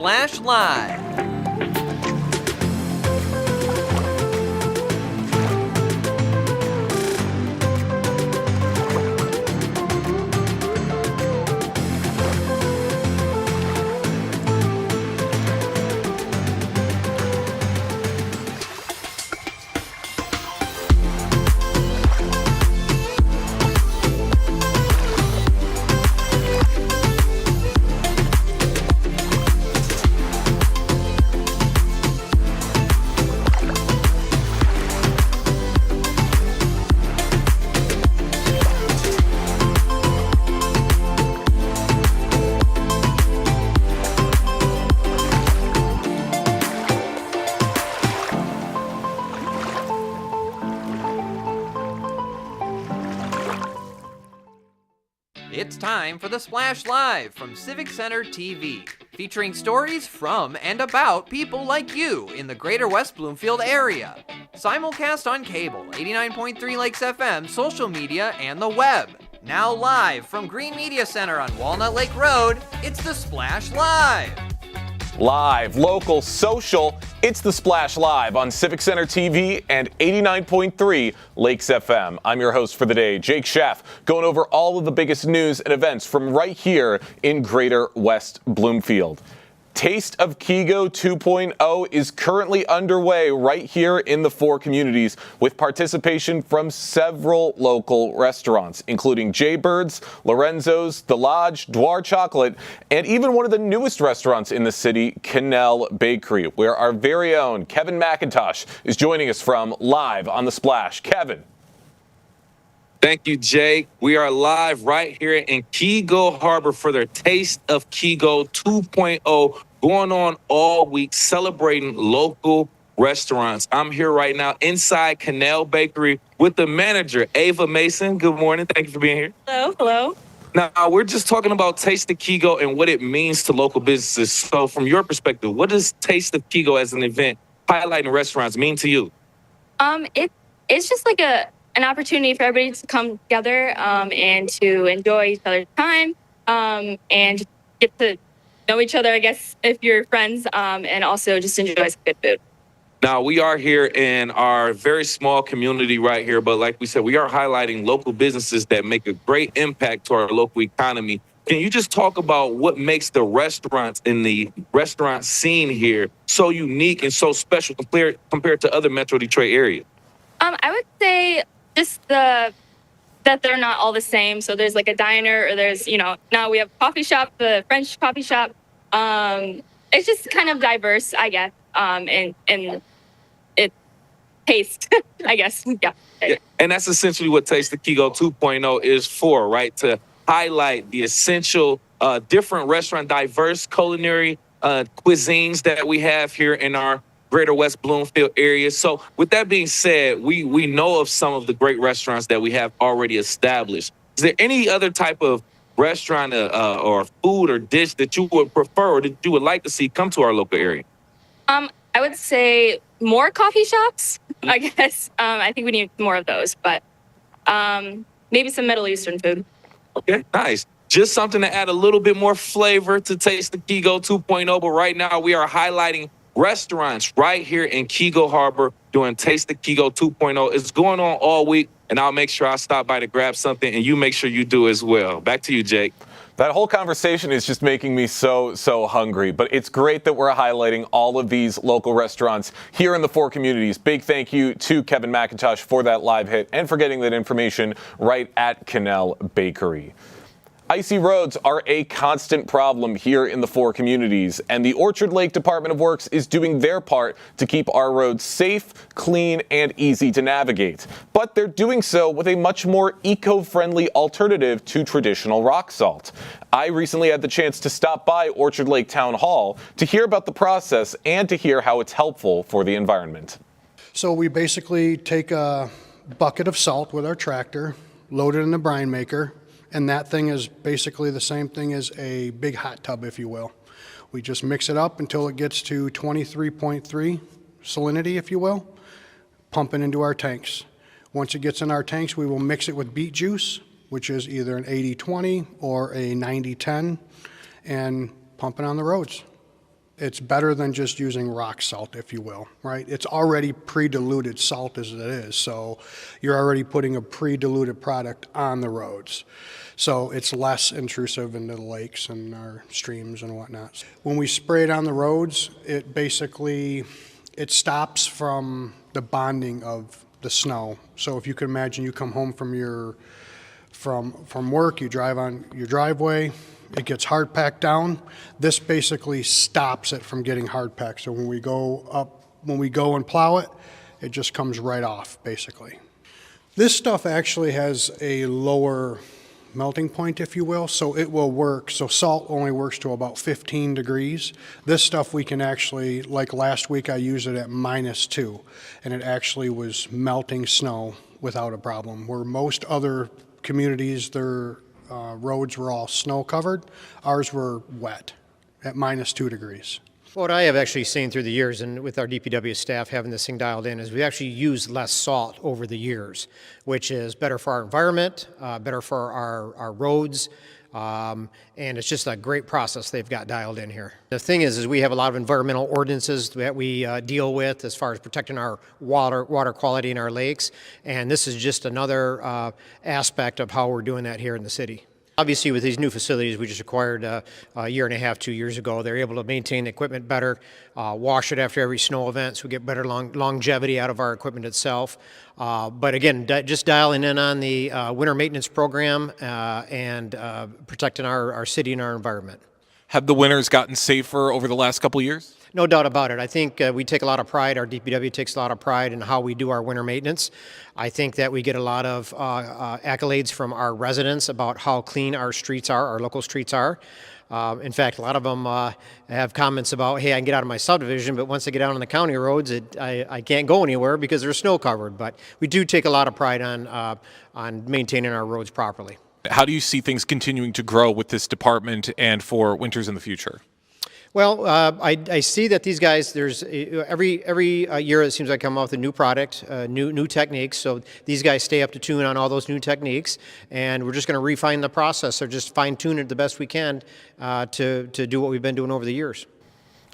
Splash Live. It's time for the Splash Live from Civic Center TV, featuring stories from and about people like you in the Greater West Bloomfield area. Simulcast on cable, 89.3 Lakes FM, social media, and the web. Now live from Green Media Center on Walnut Lake Road, it's the Splash Live. Live, local, social, it's the Splash Live on Civic Center TV and 89.3 Lakes FM. I'm your host for the day, Jake Schaff, going over all of the biggest news and events from right here in Greater West Bloomfield. Taste of Kego 2.0 is currently underway right here in the four communities with participation from several local restaurants, including Jaybird's, Lorenzo's, The Lodge, Dwar Chocolate, and even one of the newest restaurants in the city, Canal Bakery, where our very own Kevin McIntosh is joining us from live on The Splash. Kevin. Thank you, Jake. We are live right here in Kego Harbor for their Taste of Kego 2.0 going on all week, celebrating local restaurants. I'm here right now inside Canal Bakery with the manager, Ava Mason. Good morning. Thank you for being here. Hello. Now, we're just talking about Taste of Kego and what it means to local businesses. So from your perspective, what does Taste of Kego as an event highlighting restaurants mean to you? It's just like an opportunity for everybody to come together and to enjoy each other's time and just get to know each other, I guess, if you're friends, and also just enjoy some good food. Now, we are here in our very small community right here, but like we said, we are highlighting local businesses that make a great impact to our local economy. Can you just talk about what makes the restaurants in the restaurant scene here so unique and so special compared to other Metro Detroit areas? I would say just that they're not all the same. So there's like a diner, or there's, now we have a coffee shop, the French coffee shop. It's just kind of diverse, I guess, and it tastes, I guess. Yeah. And that's essentially what Taste of Kego 2.0 is for, right? To highlight the essential, different restaurant, diverse culinary cuisines that we have here in our Greater West Bloomfield area. So with that being said, we know of some of the great restaurants that we have already established. Is there any other type of restaurant or food or dish that you would prefer or that you would like to see come to our local area? I would say more coffee shops, I guess. I think we need more of those, but maybe some Middle Eastern food. Okay, nice. Just something to add a little bit more flavor to Taste of Kego 2.0, but right now we are highlighting restaurants right here in Kego Harbor doing Taste of Kego 2.0. It's going on all week, and I'll make sure I stop by to grab something, and you make sure you do as well. Back to you, Jake. That whole conversation is just making me so hungry, but it's great that we're highlighting all of these local restaurants here in the four communities. Big thank you to Kevin McIntosh for that live hit and for getting that information right at Canal Bakery. Icy roads are a constant problem here in the four communities, and the Orchard Lake Department of Works is doing their part to keep our roads safe, clean, and easy to navigate. But they're doing so with a much more eco-friendly alternative to traditional rock salt. I recently had the chance to stop by Orchard Lake Town Hall to hear about the process and to hear how it's helpful for the environment. So we basically take a bucket of salt with our tractor, load it in the brine maker, and that thing is basically the same thing as a big hot tub, if you will. We just mix it up until it gets to 23.3 salinity, if you will, pump it into our tanks. Once it gets in our tanks, we will mix it with beet juice, which is either an 80-20 or a 90-10, and pump it on the roads. It's better than just using rock salt, if you will, right? It's already pre-diluted salt as it is, so you're already putting a pre-diluted product on the roads. So it's less intrusive into the lakes and our streams and whatnot. When we spray it on the roads, it basically, it stops from the bonding of the snow. So if you can imagine, you come home from from work, you drive on your driveway, it gets hard packed down. This basically stops it from getting hard packed. So when we go and plow it, it just comes right off, basically. This stuff actually has a lower melting point, if you will, so it will work. So salt only works to about 15 degrees. This stuff we can actually, like last week I used it at -2, and it actually was melting snow without a problem. Where most other communities, their roads were all snow covered, ours were wet at -2 degrees. What I have actually seen through the years, and with our DPW staff having this thing dialed in, is we actually use less salt over the years, which is better for our environment, better for our roads, and it's just a great process they've got dialed in here. The thing is we have a lot of environmental ordinances that we deal with as far as protecting our water quality in our lakes, and this is just another aspect of how we're doing that here in the city. Obviously, with these new facilities we just acquired a year and a half, 2 years ago, they're able to maintain the equipment better, wash it after every snow event, so we get better longevity out of our equipment itself. But again, just dialing in on the winter maintenance program and protecting our city and our environment. Have the winters gotten safer over the last couple of years? No doubt about it. I think we take a lot of pride, our DPW takes a lot of pride in how we do our winter maintenance. I think that we get a lot of accolades from our residents about how clean our streets are, our local streets are. In fact, a lot of them have comments about, hey, I can get out of my subdivision, but once I get out on the county roads, I can't go anywhere because they're snow covered. But we do take a lot of pride on maintaining our roads properly. How do you see things continuing to grow with this department and for winters in the future? Well, I see that these guys, there's every year it seems like come out with a new product, new techniques. So these guys stay up to tune on all those new techniques, and we're just going to refine the process or just fine tune it the best we can to do what we've been doing over the years.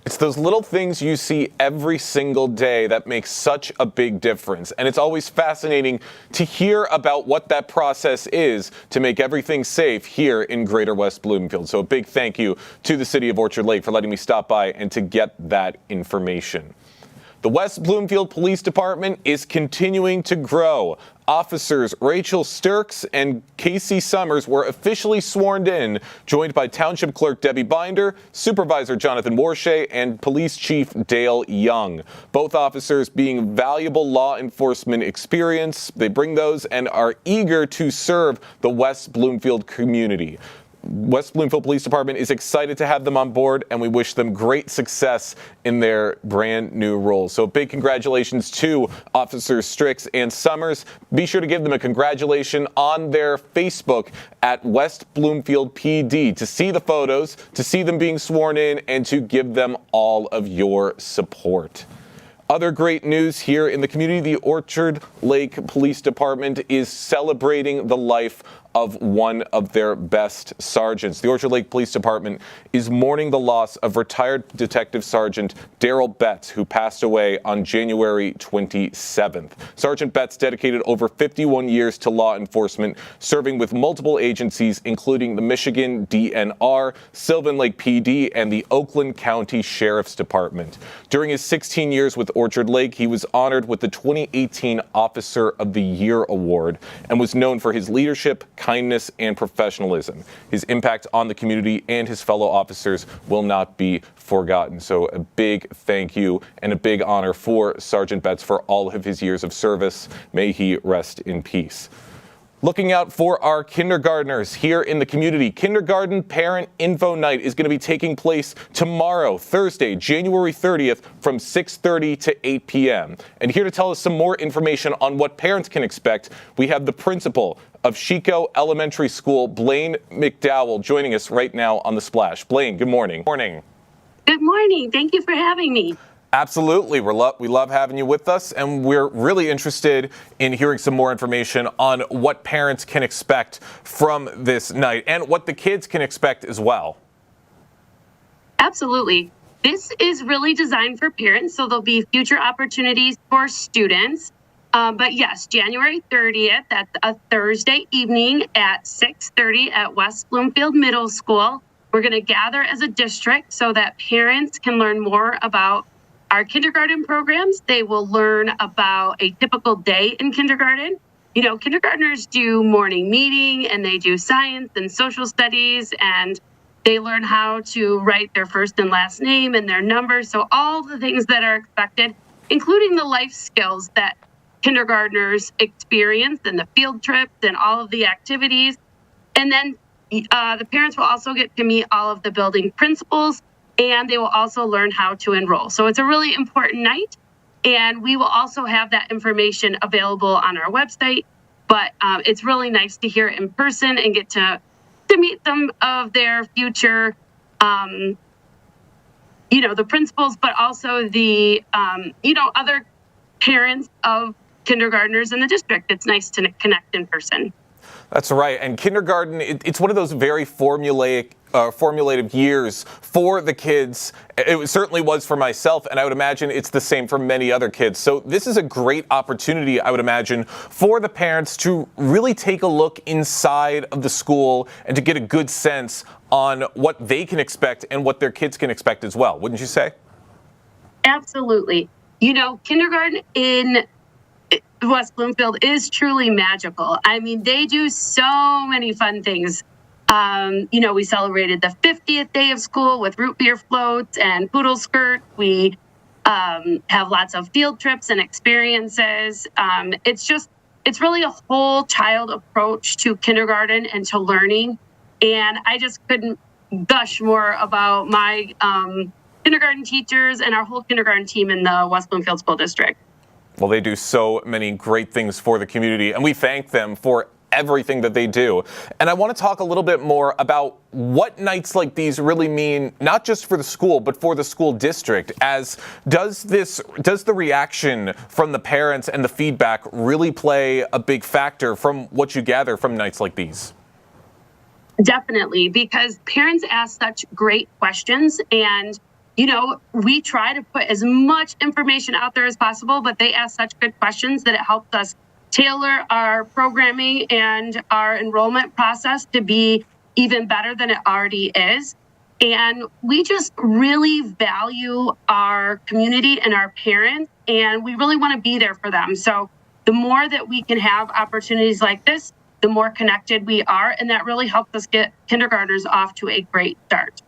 It's those little things you see every single day that make such a big difference. And it's always fascinating to hear about what that process is to make everything safe here in Greater West Bloomfield. So a big thank you to the City of Orchard Lake for letting me stop by and to get that information. The West Bloomfield Police Department is continuing to grow. Officers Rachel Sturks and Casey Summers were officially sworn in, joined by Township Clerk Debbie Binder, Supervisor Jonathan Warshay, and Police Chief Dale Young. Both officers being valuable law enforcement experience. They bring those and are eager to serve the West Bloomfield community. West Bloomfield Police Department is excited to have them on board, and we wish them great success in their brand new roles. So big congratulations to Officers Strix and Summers. Be sure to give them a congratulation on their Facebook at West Bloomfield PD to see the photos, to see them being sworn in, and to give them all of your support. Other great news here in the community, the Orchard Lake Police Department is celebrating the life of one of their best sergeants. The Orchard Lake Police Department is mourning the loss of retired Detective Sergeant Daryl Betts, who passed away on January 27th. Sergeant Betts dedicated over 51 years to law enforcement, serving with multiple agencies, including the Michigan DNR, Sylvan Lake PD, and the Oakland County Sheriff's Department. During his 16 years with Orchard Lake, he was honored with the 2018 Officer of the Year Award and was known for his leadership, kindness, and professionalism. His impact on the community and his fellow officers will not be forgotten. So a big thank you and a big honor for Sergeant Betts for all of his years of service. May he rest in peace. Looking out for our kindergartners here in the community. Kindergarten Parent Info Night is going to be taking place tomorrow, Thursday, January 30th from 6:30 to 8 p.m. And here to tell us some more information on what parents can expect, we have the principal of Chico Elementary School, Blaine McDowell, joining us right now on The Splash. Blaine, good morning. Morning. Good morning. Thank you for having me. Absolutely. We love having you with us, and we're really interested in hearing some more information on what parents can expect from this night and what the kids can expect as well. Absolutely. This is really designed for parents, so there'll be future opportunities for students. But yes, January 30th, that's a Thursday evening at 6:30 at West Bloomfield Middle School. We're going to gather as a district so that parents can learn more about our kindergarten programs. They will learn about a typical day in kindergarten. You know, kindergartners do morning meeting and they do science and social studies, and they learn how to write their first and last name and their numbers. So all the things that are expected, including the life skills that kindergartners experience and the field trips and all of the activities. And then the parents will also get to meet all of the building principals, and they will also learn how to enroll. So it's a really important night, and we will also have that information available on our website. But it's really nice to hear it in person and get to meet some of their future, the principals, but also the, other parents of kindergartners in the district. It's nice to connect in person. That's right. And kindergarten, it's one of those very formulative years for the kids. It certainly was for myself, and I would imagine it's the same for many other kids. So this is a great opportunity, I would imagine, for the parents to really take a look inside of the school and to get a good sense on what they can expect and what their kids can expect as well. Wouldn't you say? Absolutely. Kindergarten in West Bloomfield is truly magical. I mean, they do so many fun things. We celebrated the 50th day of school with root beer floats and poodle skirt. We have lots of field trips and experiences. It's really a whole child approach to kindergarten and to learning. And I just couldn't gush more about my kindergarten teachers and our whole kindergarten team in the West Bloomfield School District. Well, they do so many great things for the community, and we thank them for everything that they do. And I want to talk a little bit more about what nights like these really mean, not just for the school, but for the school district. Does the reaction from the parents and the feedback really play a big factor from what you gather from nights like these? Definitely, because parents ask such great questions, and we try to put as much information out there as possible, but they ask such good questions that it helps us tailor our programming and our enrollment process to be even better than it already is. And we just really value our community and our parents, and we really want to be there for them. So the more that we can have opportunities like this, the more connected we are, and that really helps us get kindergartners off to a great start.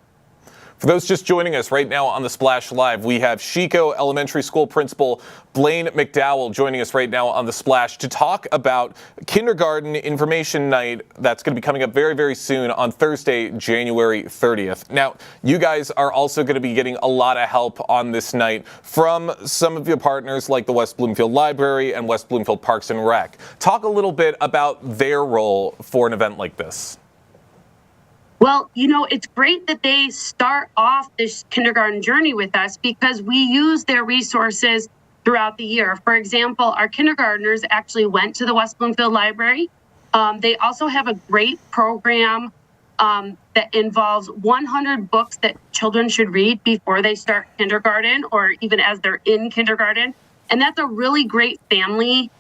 For those just joining us right now on the Splash Live, we have Chico Elementary School Principal Blaine McDowell joining us right now on the Splash to talk about Kindergarten Information Night that's going to be coming up very, very soon on Thursday, January 30th. Now, you guys are also going to be getting a lot of help on this night from some of your partners like the West Bloomfield Library and West Bloomfield Parks and Rec. Talk a little bit about their role for an event like this. Well, it's great that they start off this kindergarten journey with us because we use their resources throughout the year. For example, our kindergartners actually went to the West Bloomfield Library. They also have a great program that involves 100 books that children should read before they start kindergarten or even as they're in kindergarten. And that's a really great family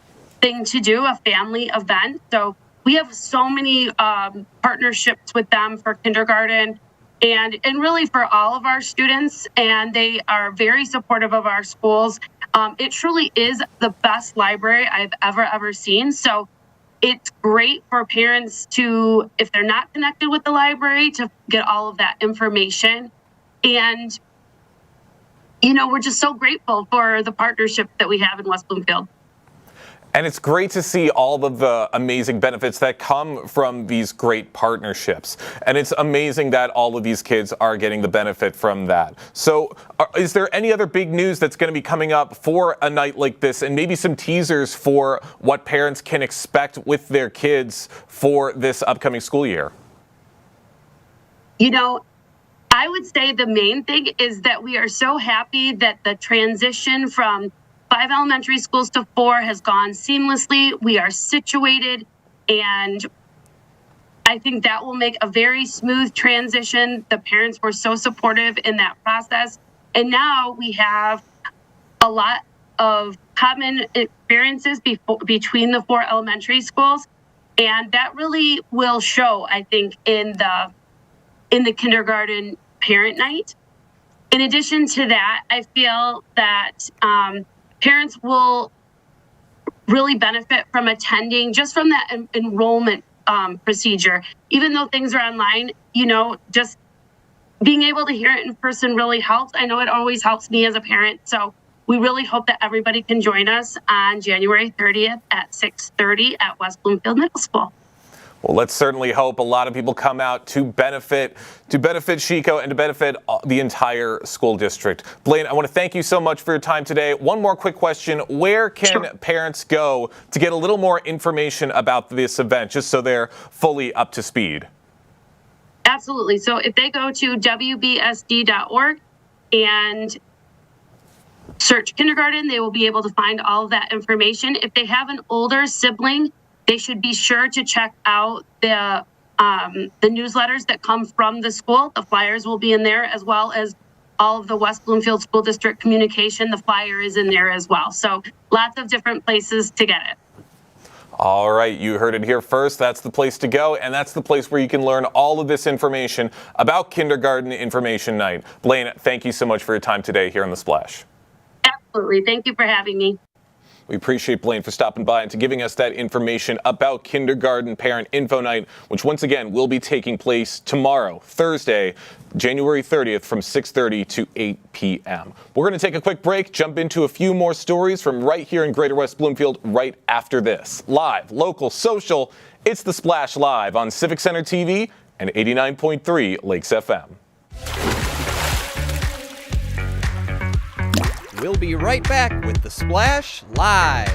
thing to do, a family event. So we have so many partnerships with them for kindergarten and really for all of our students, and they are very supportive of our schools. It truly is the best library I've ever seen. So it's great for parents to, if they're not connected with the library, to get all of that information. And, we're just so grateful for the partnership that we have in West Bloomfield. And it's great to see all of the amazing benefits that come from these great partnerships. And it's amazing that all of these kids are getting the benefit from that. So is there any other big news that's going to be coming up for a night like this, and maybe some teasers for what parents can expect with their kids for this upcoming school year? I would say the main thing is that we are so happy that the transition from 5 elementary schools to 4 has gone seamlessly. We are situated, and I think that will make a very smooth transition. The parents were so supportive in that process, And now we have a lot of common experiences between the 4 elementary schools. And that really will show, I think, in the kindergarten parent night. In addition to that, I feel that parents will really benefit from attending just from that enrollment procedure. Even though things are online, just being able to hear it in person really helps. I know it always helps me as a parent. So we really hope that everybody can join us on January 30th at 6:30 at West Bloomfield Middle School. Well, let's certainly hope a lot of people come out to benefit Chico and to benefit the entire school district. Blaine, I want to thank you so much for your time today. One more quick question. Where can parents go to get a little more information about this event, just so they're fully up to speed? Absolutely. So if they go to wbsd.org and search kindergarten, they will be able to find all of that information. If they have an older sibling, they should be sure to check out the newsletters that come from the school. The flyers will be in there, as well as all of the West Bloomfield School District communication. The flyer is in there as well. So lots of different places to get it. All right, you heard it here first. That's the place to go, and that's the place where you can learn all of this information about Kindergarten Information Night. Blaine, thank you so much for your time today here on The Splash. Absolutely. Thank you for having me. We appreciate Blaine for stopping by and to giving us that information about Kindergarten Parent Info Night, which once again will be taking place tomorrow, Thursday, January 30th from 6:30 to 8 p.m. We're going to take a quick break, jump into a few more stories from right here in Greater West Bloomfield right after this. Live, local, social, it's The Splash Live on Civic Center TV and 89.3 Lakes FM. We'll be right back with The Splash Live.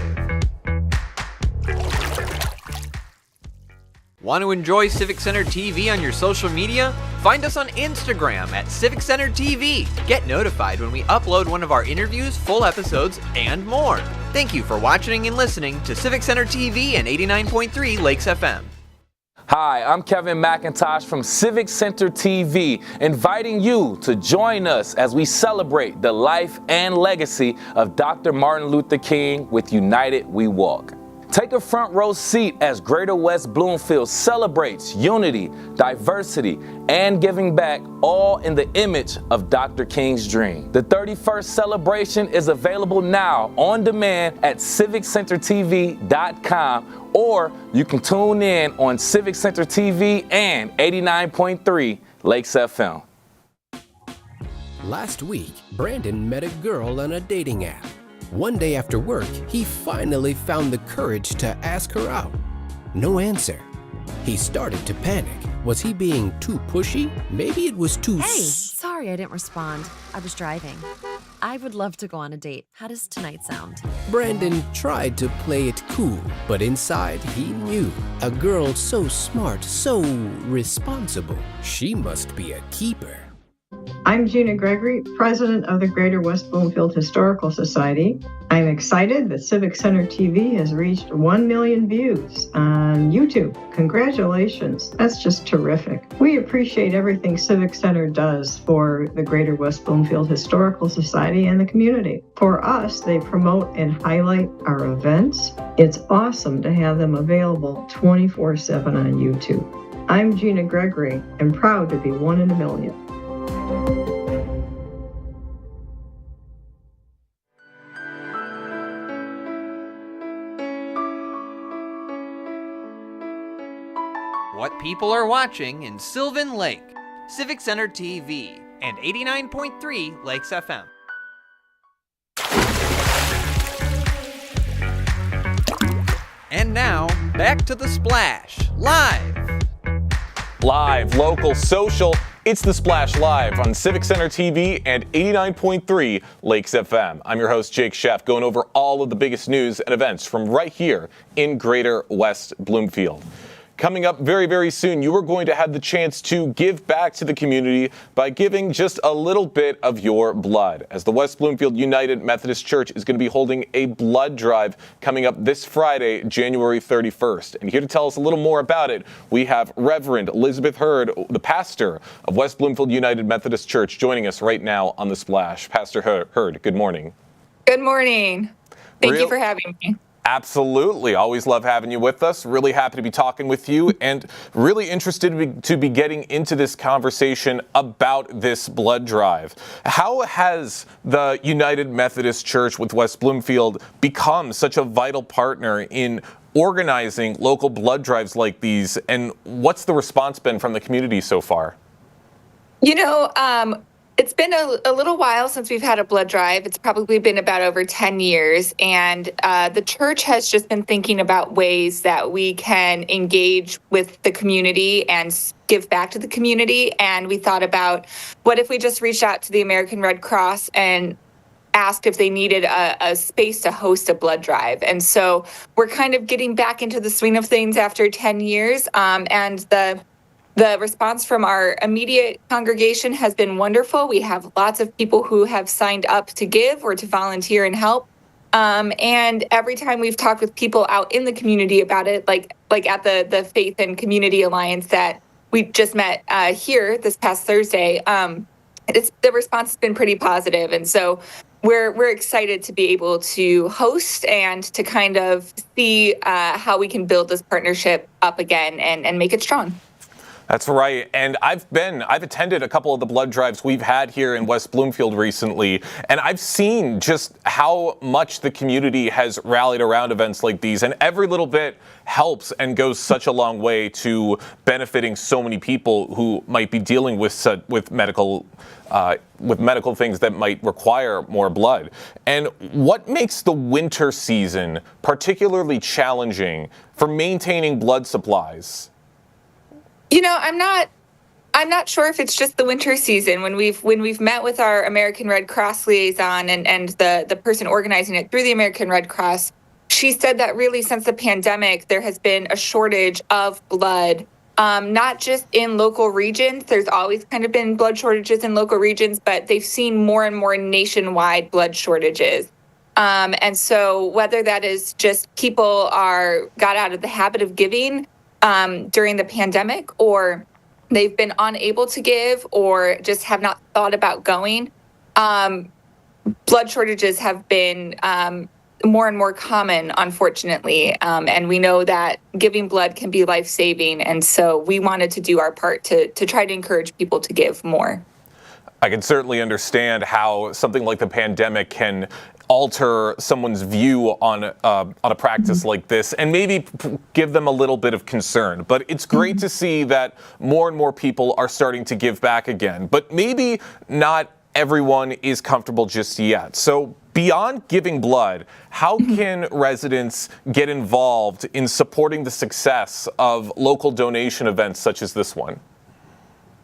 Want to enjoy Civic Center TV on your social media? Find us on Instagram at Civic Center TV. Get notified when we upload one of our interviews, full episodes, and more. Thank you for watching and listening to Civic Center TV and 89.3 Lakes FM. Hi, I'm Kevin McIntosh from Civic Center TV, inviting you to join us as we celebrate the life and legacy of Dr. Martin Luther King with United We Walk. Take a front row seat as Greater West Bloomfield celebrates unity, diversity, and giving back, all in the image of Dr. King's dream. The 31st celebration is available now on demand at civiccentertv.com, or you can tune in on Civic Center TV and 89.3 Lakes FM. Last week, Brandon met a girl on a dating app. One day after work, he finally found the courage to ask her out. No answer. He started to panic. Was he being too pushy? Maybe it was too... Hey, sorry I didn't respond. I was driving. I would love to go on a date. How does tonight sound? Brandon tried to play it cool, but inside he knew. A girl so smart, so responsible. She must be a keeper. I'm Gina Gregory, president of the Greater West Bloomfield Historical Society. I'm excited that Civic Center TV has reached 1 million views on YouTube. Congratulations. That's just terrific. We appreciate everything Civic Center does for the Greater West Bloomfield Historical Society and the community. For us, they promote and highlight our events. It's awesome to have them available 24/7 on YouTube. I'm Gina Gregory and proud to be one in a million. What people are watching in Sylvan Lake, Civic Center TV, and 89.3 Lakes FM. And now, back to The Splash, live. Live, local, social, it's The Splash Live on Civic Center TV and 89.3 Lakes FM. I'm your host, Jake Sheff, going over all of the biggest news and events from right here in Greater West Bloomfield. coming up very, very soon, you are going to have the chance to give back to the community by giving just a little bit of your blood, as the West Bloomfield United Methodist Church is going to be holding a blood drive coming up this Friday, January 31st. And here to tell us a little more about it, we have Reverend Elizabeth Hurd, the pastor of West Bloomfield United Methodist Church, joining us right now on The Splash. Pastor Hurd, good morning. Good morning. Thank you for having me. Absolutely. Always love having you with us. Really happy to be talking with you and really interested to be getting into this conversation about this blood drive. How has the United Methodist Church with West Bloomfield become such a vital partner in organizing local blood drives like these, and what's the response been from the community so far? You know, it's been a little while since we've had a blood drive. It's probably been about over 10 years. And the church has just been thinking about ways that we can engage with the community and give back to the community. And we thought about, what if we just reached out to the American Red Cross and asked if they needed a space to host a blood drive. And so we're kind of getting back into the swing of things after 10 years. And the response from our immediate congregation has been wonderful. We have lots of people who have signed up to give or to volunteer and help. And every time we've talked with people out in the community about it, like at the Faith and Community Alliance that we just met here this past Thursday, the response has been pretty positive. And so we're excited to be able to host and to kind of see how we can build this partnership up again and make it strong. That's right. And I've attended a couple of the blood drives we've had here in West Bloomfield recently, and I've seen just how much the community has rallied around events like these, and every little bit helps and goes such a long way to benefiting so many people who might be dealing with medical things that might require more blood. And what makes the winter season particularly challenging for maintaining blood supplies? You know, I'm not sure if it's just the winter season. When we've met with our American Red Cross liaison and the person organizing it through the American Red Cross, she said that really since the pandemic, there has been a shortage of blood, not just in local regions. There's always kind of been blood shortages in local regions, but they've seen more and more nationwide blood shortages. And so whether that is just people got out of the habit of giving during the pandemic, or they've been unable to give, or just have not thought about going, blood shortages have been more and more common, unfortunately. And we know that giving blood can be life-saving. And so we wanted to do our part to try to encourage people to give more. I can certainly understand how something like the pandemic can alter someone's view on a practice like this and maybe give them a little bit of concern. But it's great to see that more and more people are starting to give back again. But maybe not everyone is comfortable just yet. So beyond giving blood, how can residents get involved in supporting the success of local donation events such as this one?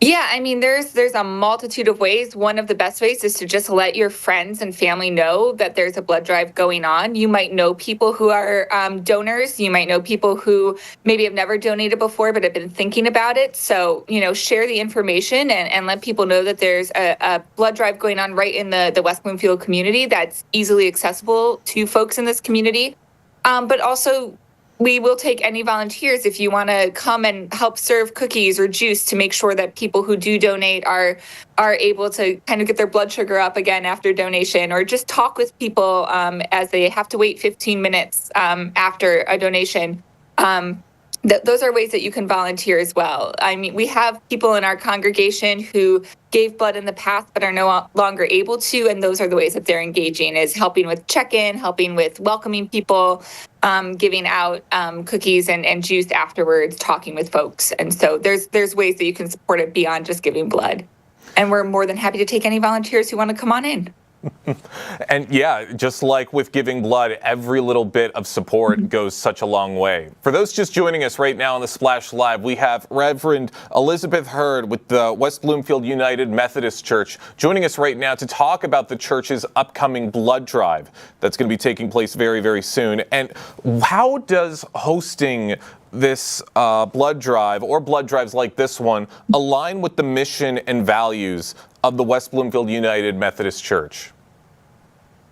Yeah, I mean, there's a multitude of ways. One of the best ways is to just let your friends and family know that there's a blood drive going on. You might know people who are donors. You might know people who maybe have never donated before but have been thinking about it. So, share the information and let people know that there's a blood drive going on right in the West Bloomfield community that's easily accessible to folks in this community. But also, we will take any volunteers if you want to come and help serve cookies or juice to make sure that people who do donate are able to kind of get their blood sugar up again after donation, or just talk with people as they have to wait 15 minutes after a donation. Those are ways that you can volunteer as well. I mean, we have people in our congregation who gave blood in the past but are no longer able to, and those are the ways that they're engaging, is helping with check-in, helping with welcoming people, giving out cookies and juice afterwards, talking with folks. And so there's ways that you can support it beyond just giving blood. And we're more than happy to take any volunteers who want to come on in. And yeah, just like with giving blood, every little bit of support goes such a long way. For those just joining us right now on the Splash Live, we have Reverend Elizabeth Hurd with the West Bloomfield United Methodist Church joining us right now to talk about the church's upcoming blood drive that's going to be taking place very, very soon. And how does hosting this blood drive or blood drives like this one align with the mission and values of the West Bloomfield United Methodist Church?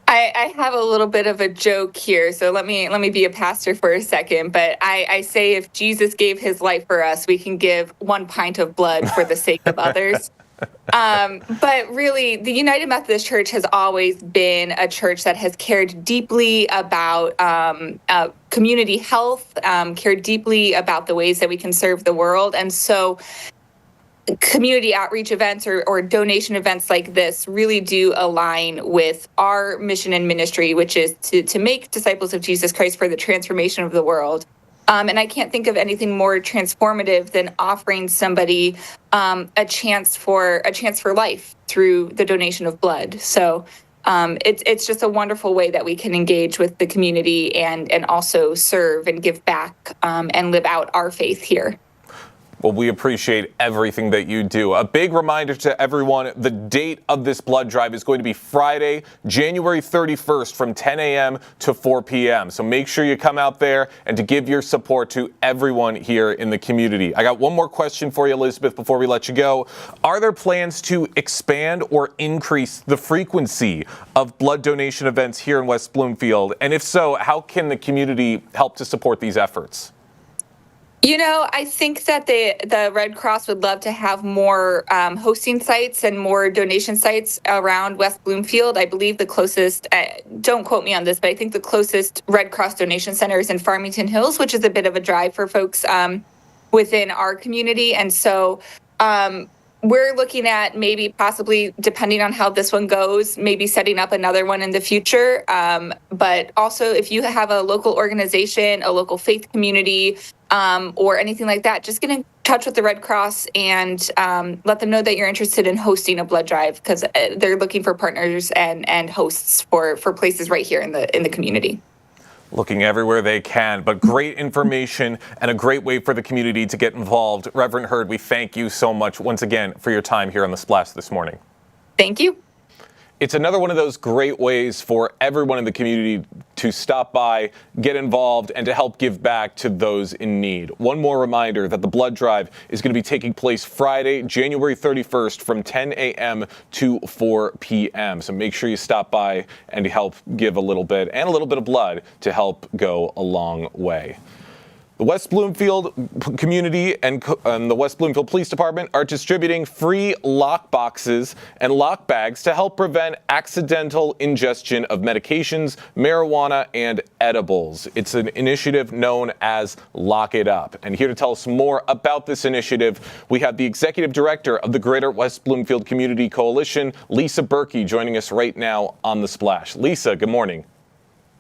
I have a little bit of a joke here, so let me be a pastor for a second. But I say if Jesus gave his life for us, we can give 1 pint of blood for the sake of others. But really, the United Methodist Church has always been a church that has cared deeply about community health, cared deeply about the ways that we can serve the world. And so community outreach events or donation events like this really do align with our mission and ministry, which is to make disciples of Jesus Christ for the transformation of the world. And I can't think of anything more transformative than offering somebody a chance for life through the donation of blood. So it's just a wonderful way that we can engage with the community and also serve and give back and live out our faith here. Well, we appreciate everything that you do. A big reminder to everyone, the date of this blood drive is going to be Friday, January 31st from 10 a.m. to 4 p.m. So make sure you come out there and to give your support to everyone here in the community. I got one more question for you, Elizabeth, before we let you go. Are there plans to expand or increase the frequency of blood donation events here in West Bloomfield? And if so, how can the community help to support these efforts? You know, I think that the Red Cross would love to have more hosting sites and more donation sites around West Bloomfield. I believe the closest, don't quote me on this, but I think the closest Red Cross donation center is in Farmington Hills, which is a bit of a drive for folks within our community. And so we're looking at maybe possibly, depending on how this one goes, maybe setting up another one in the future. But also, if you have a local organization, a local faith community, or anything like that, just get in touch with the Red Cross and let them know that you're interested in hosting a blood drive, because they're looking for partners and hosts for places right here in the community. Looking everywhere they can, but great information and a great way for the community to get involved. Reverend Hurd, we thank you so much once again for your time here on The Splash this morning. Thank you. It's another one of those great ways for everyone in the community to stop by, get involved, and to help give back to those in need. One more reminder that the blood drive is going to be taking place Friday, January 31st from 10 a.m. to 4 p.m. So make sure you stop by and help give a little bit of blood to help go a long way. The West Bloomfield community and the West Bloomfield Police Department are distributing free lock boxes and lock bags to help prevent accidental ingestion of medications, marijuana, and edibles. It's an initiative known as Lock It Up. And here to tell us more about this initiative, we have the Executive Director of the Greater West Bloomfield Community Coalition, Lisa Berkey, joining us right now on The Splash. Lisa, good morning.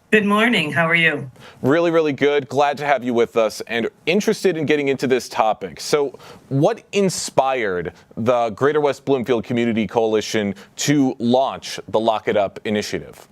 Good morning. How are you? Really, really good. Glad to have you with us and interested in getting into this topic. So what inspired the Greater West Bloomfield Community Coalition to launch the Lock It Up initiative?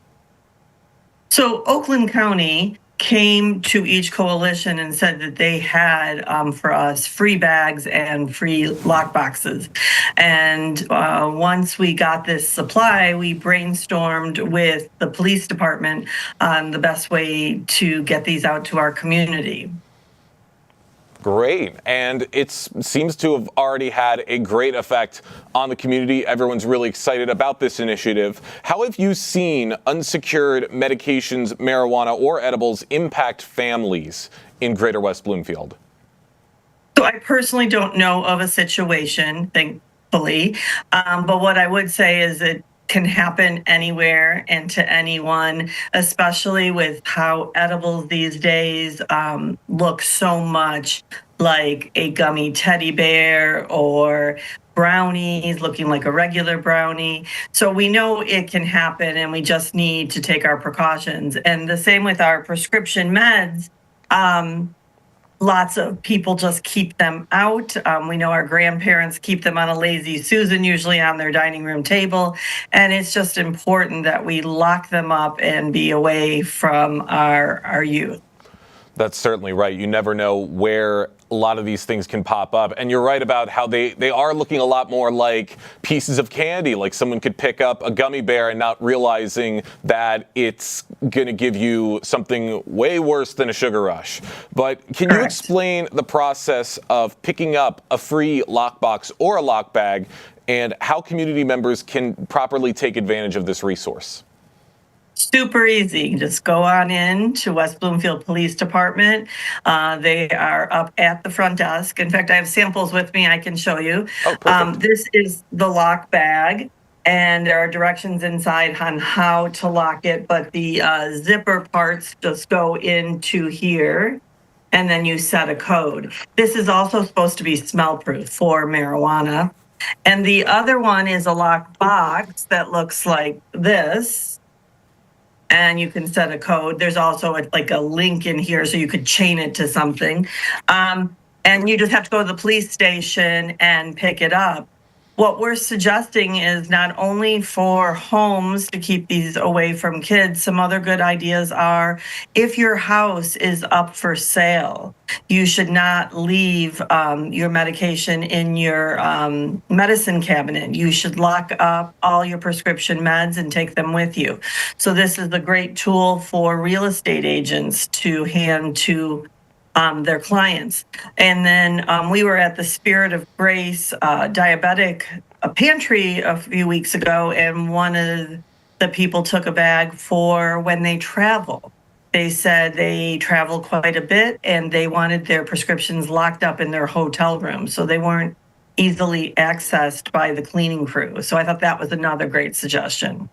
So Oakland County came to each coalition and said that they had for us free bags and free lock boxes. And once we got this supply, we brainstormed with the police department on the best way to get these out to our community. Great. And it seems to have already had a great effect on the community. Everyone's really excited about this initiative. How have you seen unsecured medications, marijuana, or edibles impact families in Greater West Bloomfield? So I personally don't know of a situation, thankfully. But what I would say is it can happen anywhere and to anyone, especially with how edibles these days look so much like a gummy teddy bear or brownies looking like a regular brownie. So we know it can happen and we just need to take our precautions. And the same with our prescription meds. Lots of people just keep them out. We know our grandparents keep them on a lazy Susan, usually on their dining room table. And it's just important that we lock them up and be away from our youth. That's certainly right. You never know where a lot of these things can pop up. And you're right about how they are looking a lot more like pieces of candy, like someone could pick up a gummy bear and not realizing that it's going to give you something way worse than a sugar rush. But can you explain the process of picking up a free lockbox or a lock bag and how community members can properly take advantage of this resource? Super easy. Just go on in to West Bloomfield Police Department. They are up at the front desk. In fact, I have samples with me I can show you. Oh, perfect. This is the lock bag, and there are directions inside on how to lock it, but the zipper parts just go into here, and then you set a code. This is also supposed to be smell-proof for marijuana. And the other one is a lock box that looks like this. And you can set a code. There's also like a link in here so you could chain it to something. And you just have to go to the police station and pick it up. What we're suggesting is not only for homes to keep these away from kids, some other good ideas are if your house is up for sale, you should not leave your medication in your medicine cabinet. You should lock up all your prescription meds and take them with you. So this is a great tool for real estate agents to hand to their clients. And then we were at the Spirit of Grace diabetic pantry a few weeks ago, and one of the people took a bag for when they travel. They said they travel quite a bit and they wanted their prescriptions locked up in their hotel room so they weren't easily accessed by the cleaning crew. So I thought that was another great suggestion.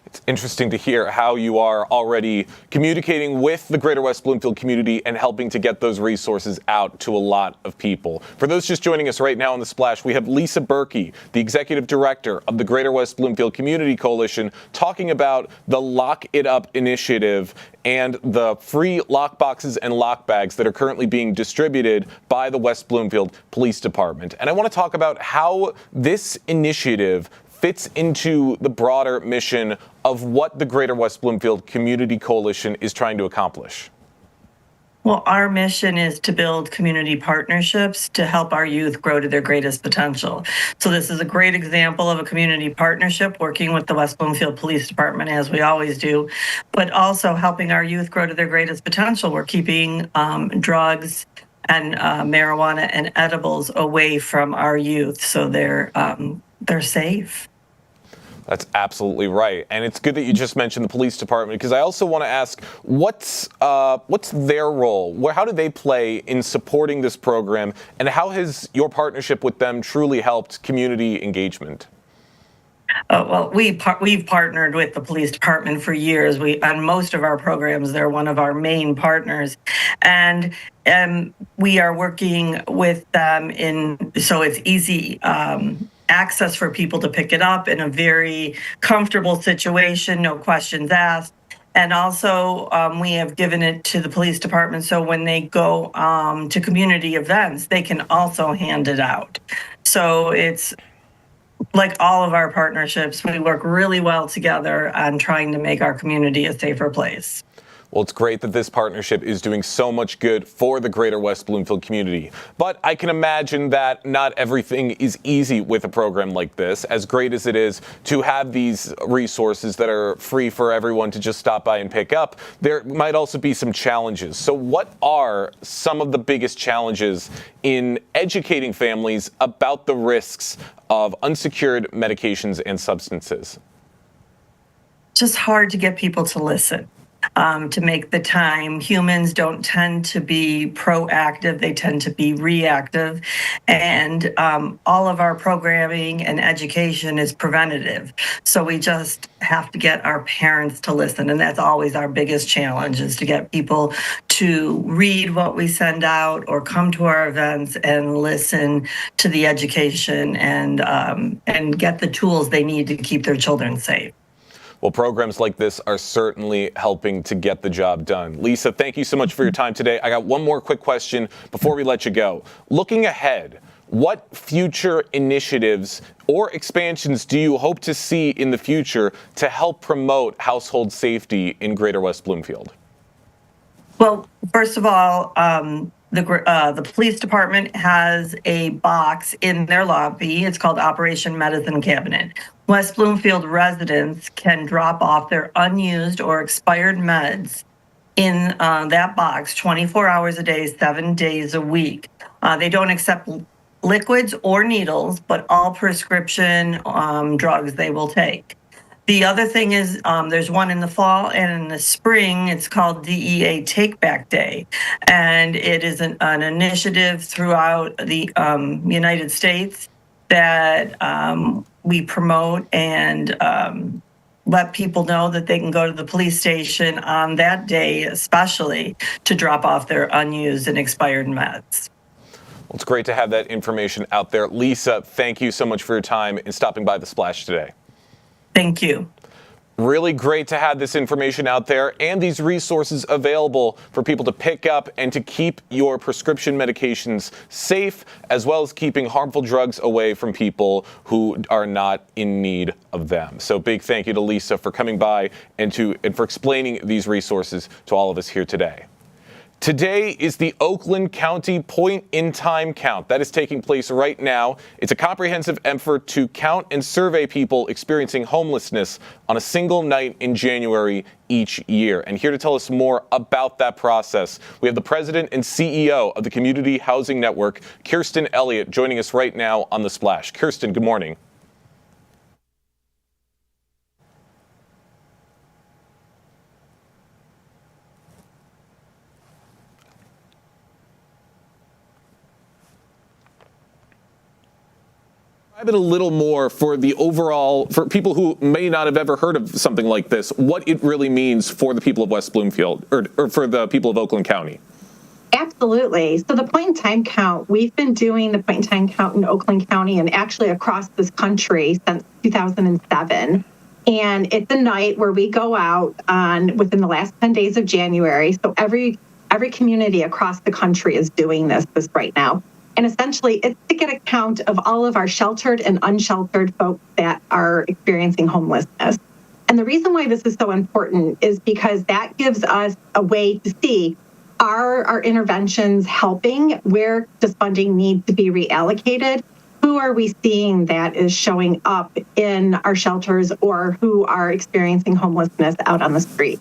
It's interesting to hear how you are already communicating with the Greater West Bloomfield community and helping to get those resources out to a lot of people. For those just joining us right now on The Splash, we have Lisa Berkey, the Executive Director of the Greater West Bloomfield Community Coalition, talking about the Lock It Up initiative and the free lock boxes and lock bags that are currently being distributed by the West Bloomfield Police Department. And I want to talk about how this initiative fits into the broader mission of what the Greater West Bloomfield Community Coalition is trying to accomplish. Well, our mission is to build community partnerships to help our youth grow to their greatest potential. So this is a great example of a community partnership working with the West Bloomfield Police Department, as we always do, but also helping our youth grow to their greatest potential. We're keeping drugs and marijuana and edibles away from our youth so they're safe. That's absolutely right. And it's good that you just mentioned the police department, because I also want to ask, what's their role? How do they play in supporting this program, and how has your partnership with them truly helped community engagement? Well, we've partnered with the police department for years. On most of our programs, they're one of our main partners. And we are working with them so it's easy access for people to pick it up in a very comfortable situation, no questions asked. And also, we have given it to the police department so when they go to community events, they can also hand it out. So it's like all of our partnerships, we work really well together on trying to make our community a safer place. Well, it's great that this partnership is doing so much good for the Greater West Bloomfield community. But I can imagine that not everything is easy with a program like this. As great as it is to have these resources that are free for everyone to just stop by and pick up, there might also be some challenges. So what are some of the biggest challenges in educating families about the risks of unsecured medications and substances? Just hard to get people to listen. To make the time. Humans don't tend to be proactive, they tend to be reactive. And all of our programming and education is preventative. So we just have to get our parents to listen. And that's always our biggest challenge, is to get people to read what we send out or come to our events and listen to the education and get the tools they need to keep their children safe. Well, programs like this are certainly helping to get the job done. Lisa, thank you so much for your time today. I got one more quick question before we let you go. Looking ahead, what future initiatives or expansions do you hope to see in the future to help promote household safety in Greater West Bloomfield? Well, first of all, the police department has a box in their lobby. It's called Operation Medicine Cabinet. West Bloomfield residents can drop off their unused or expired meds in that box 24 hours a day, 7 days a week. They don't accept liquids or needles, but all prescription drugs they will take. The other thing is there's one in the fall and in the spring. It's called DEA Take Back Day. And it is an initiative throughout the United States that we promote and let people know that they can go to the police station on that day, especially to drop off their unused and expired meds. Well, it's great to have that information out there. Lisa, thank you so much for your time and stopping by the Splash today. Thank you. Really great to have this information out there and these resources available for people to pick up and to keep your prescription medications safe, as well as keeping harmful drugs away from people who are not in need of them. So big thank you to Lisa for coming by and for explaining these resources to all of us here today. Today is the Oakland County point-in-time count. That is taking place right now. It's a comprehensive effort to count and survey people experiencing homelessness on a single night in January each year. And here to tell us more about that process, we have the president and CEO of the Community Housing Network, Kirsten Elliott, joining us right now on The Splash. Kirsten, good morning. Describe it a little more for people who may not have ever heard of something like this, what it really means for the people of West Bloomfield or for the people of Oakland County. Absolutely. So the point-in-time count, we've been doing the point-in-time count in Oakland County and actually across this country since 2007. And it's a night where we go out within the last 10 days of January. So every community across the country is doing this right now. And essentially, it's to get a count of all of our sheltered and unsheltered folks that are experiencing homelessness. And the reason why this is so important is because that gives us a way to see, are our interventions helping? Where does funding need to be reallocated? Who are we seeing that is showing up in our shelters or who are experiencing homelessness out on the street?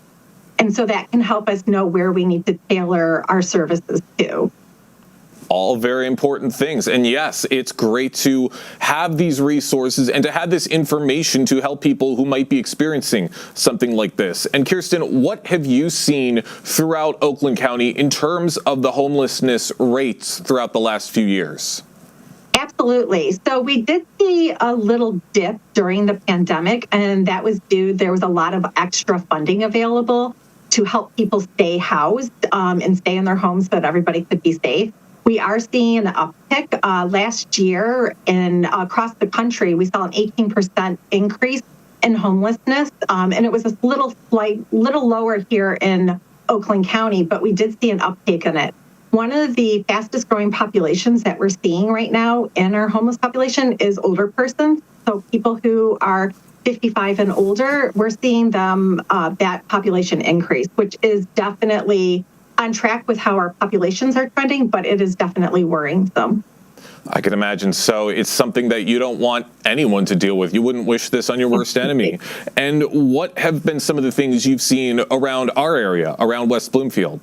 And so that can help us know where we need to tailor our services to. All very important things. And yes, it's great to have these resources and to have this information to help people who might be experiencing something like this. And Kirsten, what have you seen throughout Oakland County in terms of the homelessness rates throughout the last few years? Absolutely. So we did see a little dip during the pandemic, and that was there was a lot of extra funding available to help people stay housed and stay in their homes so that everybody could be safe. We are seeing an uptick. Last year across the country, we saw an 18% increase in homelessness, and it was a little lower here in Oakland County, but we did see an uptake in it. One of the fastest growing populations that we're seeing right now in our homeless population is older persons. So people who are 55 and older, we're seeing them, that population increase, which is definitely on track with how our populations are trending, but it is definitely worrisome. I can imagine. So it's something that you don't want anyone to deal with. You wouldn't wish this on your worst enemy. And what have been some of the things you've seen around our area, around West Bloomfield?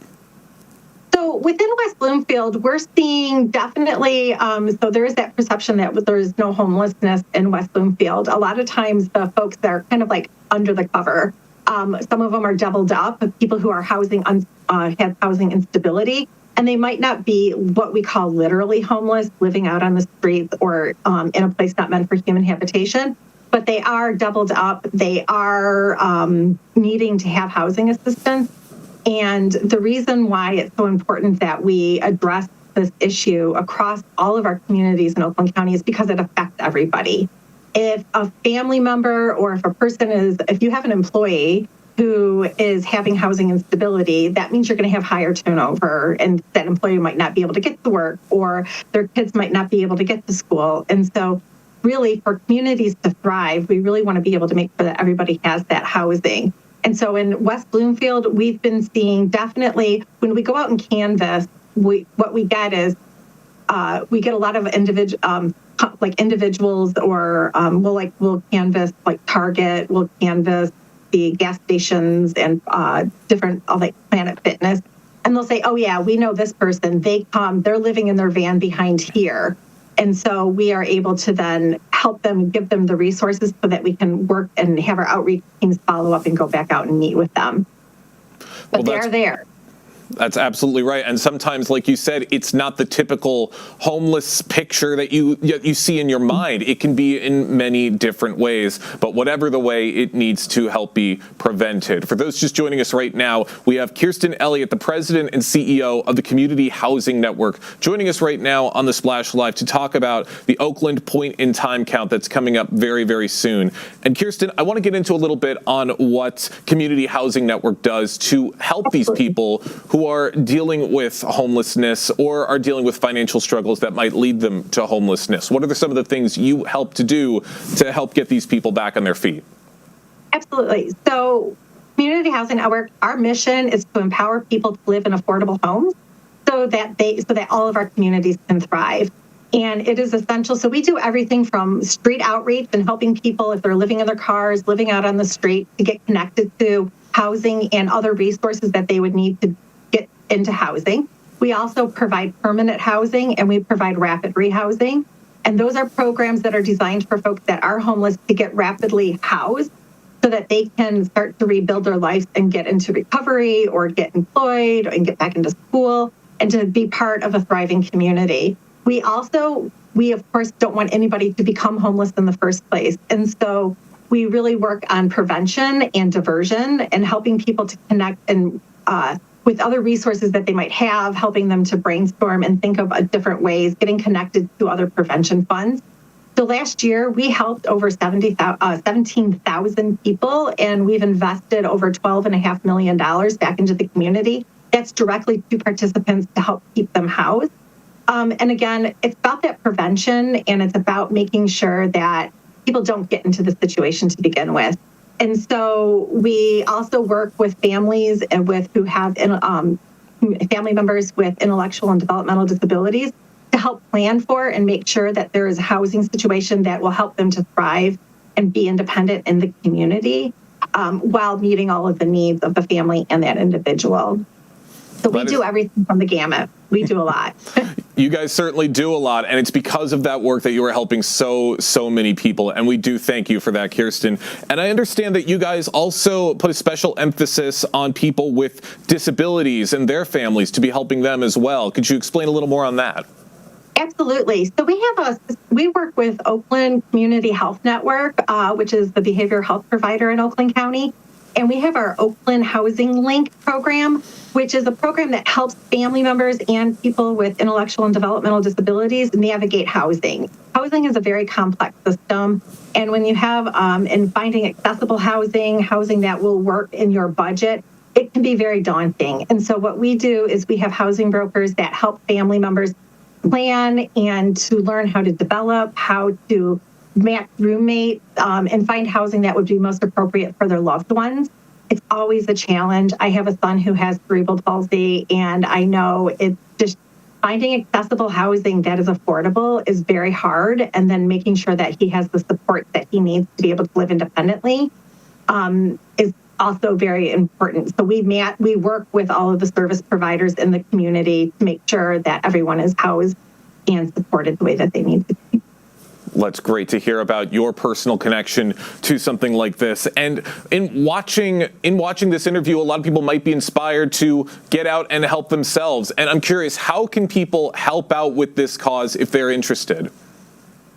So within West Bloomfield, we're seeing definitely, so there is that perception that there's no homelessness in West Bloomfield. A lot of times the folks that are kind of like under the cover, some of them are doubled up, people who are have housing instability, and they might not be what we call literally homeless, living out on the streets or in a place not meant for human habitation, but they are doubled up. They are needing to have housing assistance. And the reason why it's so important that we address this issue across all of our communities in Oakland County is because it affects everybody. If a family member or if you have an employee who is having housing instability, that means you're going to have higher turnover, and that employee might not be able to get to work, or their kids might not be able to get to school. And so really, for communities to thrive, we really want to be able to make sure that everybody has that housing. And so in West Bloomfield, we've been seeing definitely when we go out and canvass, what we get is we get a lot of individuals, or we'll canvass like Target, we'll canvass the gas stations and different like Planet Fitness, and they'll say, oh yeah, we know this person. They come, they're living in their van behind here. And so we are able to then help them, give them the resources so that we can work and have our outreach teams follow up and go back out and meet with them. But they're there. That's absolutely right. And sometimes, like you said, it's not the typical homeless picture that you see in your mind. It can be in many different ways, but whatever the way, it needs to help be prevented. For those just joining us right now, we have Kirsten Elliott, the president and CEO of the Community Housing Network, joining us right now on the Splash Live to talk about the Oakland Point in Time count that's coming up very, very soon. And Kirsten, I want to get into a little bit on what Community Housing Network does to help these people who are dealing with homelessness or are dealing with financial struggles that might lead them to homelessness. What are some of the things you help to do to help get these people back on their feet? Absolutely. So Community Housing Network, our mission is to empower people to live in affordable homes so that all of our communities can thrive. And it is essential. So we do everything from street outreach and helping people if they're living in their cars, living out on the street, to get connected to housing and other resources that they would need to get into housing. We also provide permanent housing and we provide rapid rehousing. And those are programs that are designed for folks that are homeless to get rapidly housed so that they can start to rebuild their lives and get into recovery or get employed and get back into school and to be part of a thriving community. We of course don't want anybody to become homeless in the first place. And so we really work on prevention and diversion and helping people to connect and with other resources that they might have, helping them to brainstorm and think of different ways, getting connected to other prevention funds. So last year, we helped over 17,000 people, and we've invested over $12.5 million back into the community. That's directly to participants to help keep them housed. And again, it's about that prevention, and it's about making sure that people don't get into the situation to begin with. And so we also work with families and who have family members with intellectual and developmental disabilities to help plan for and make sure that there is a housing situation that will help them to thrive and be independent in the community while meeting all of the needs of the family and that individual. So we do everything from the gamut. We do a lot. You guys certainly do a lot, and it's because of that work that you are helping so many people, and we do thank you for that, Kirsten. And I understand that you guys also put a special emphasis on people with disabilities and their families to be helping them as well. Could you explain a little more on that? Absolutely. So we work with Oakland Community Health Network, which is the behavioral health provider in Oakland County. And we have our Oakland Housing Link program, which is a program that helps family members and people with intellectual and developmental disabilities navigate housing. Housing is a very complex system. And when you have, in finding accessible housing that will work in your budget, it can be very daunting. And so what we do is we have housing brokers that help family members plan and to learn how to develop, how to match roommates, and find housing that would be most appropriate for their loved ones. It's always a challenge. I have a son who has cerebral palsy, and I know it's just finding accessible housing that is affordable is very hard, and then making sure that he has the support that he needs to be able to live independently is also very important. So we work with all of the service providers in the community to make sure that everyone is housed and supported the way that they need to be. That's great to hear about your personal connection to something like this. And in watching this interview, a lot of people might be inspired to get out and help themselves. And I'm curious, how can people help out with this cause if they're interested?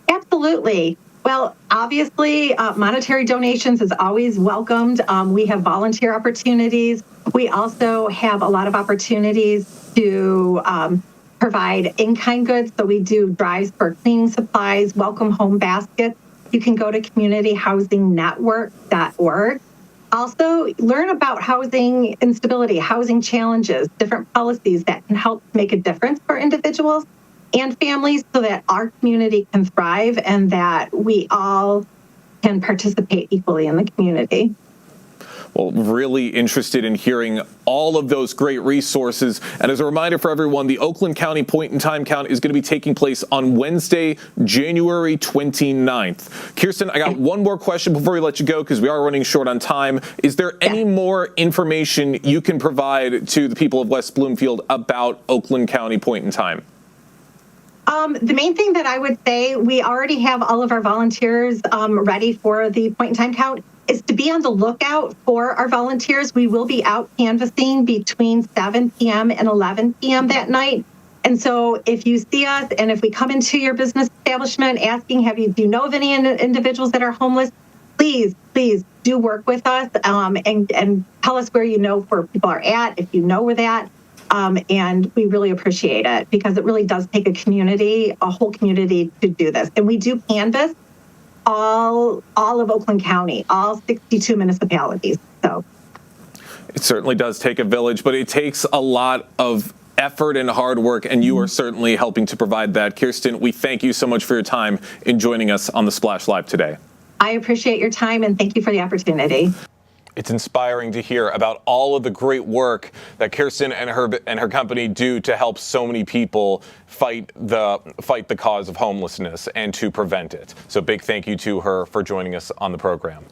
Absolutely. Well, obviously, monetary donations is always welcomed. We have volunteer opportunities. We also have a lot of opportunities to provide in-kind goods. So we do drives for cleaning supplies, welcome home baskets. You can go to communityhousingnetwork.org. Also, learn about housing instability, housing challenges, different policies that can help make a difference for individuals and families so that our community can thrive and that we all can participate equally in the community. Well, really interested in hearing all of those great resources. And as a reminder for everyone, the Oakland County Point in Time Count is going to be taking place on Wednesday, January 29th. Kirsten, I got one more question before we let you go because we are running short on time. Is there any more information you can provide to the people of West Bloomfield about Oakland County Point in Time? The main thing that I would say, we already have all of our volunteers ready for the point in time count, is to be on the lookout for our volunteers. We will be out canvassing between 7 p.m. and 11 p.m. that night. And so if you see us and if we come into your business establishment asking, do you know of any individuals that are homeless, please do work with us and tell us where you know where people are at, if you know where that. And we really appreciate it because it really does take a whole community to do this. And we do canvass all of Oakland County, all 62 municipalities. So it certainly does take a village, but it takes a lot of effort and hard work, and you are certainly helping to provide that. Kirsten, we thank you so much for your time in joining us on the Splash Live today. I appreciate your time and thank you for the opportunity. It's inspiring to hear about all of the great work that Kirsten and her company do to help so many people fight the cause of homelessness and to prevent it. So big thank you to her for joining us on the program.